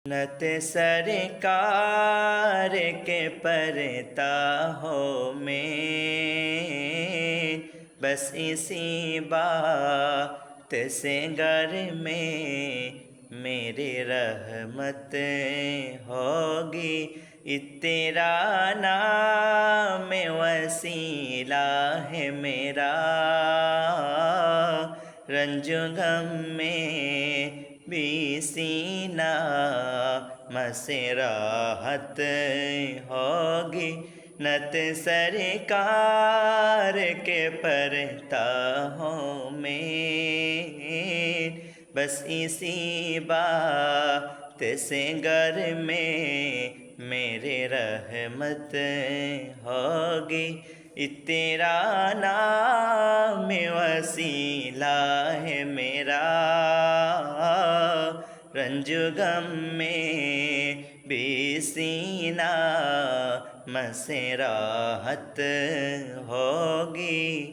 نت سرکار کے پرتا ہو میں بس اسی بات سے گھر میں میری رحمت ہوگی۔ تیرا نام وسیلہ ہے میرا، رنج غم میں بھی سینہ مسراحت ہوگی۔ نت سرکار کے پرتا ہوں میں بس اسی بات سے گھر میں میرے رحمت ہوگی۔ تیرا نام وسیلہ ہے میرا، رنج غم میں بھی سینہ مسراحت ہوگی۔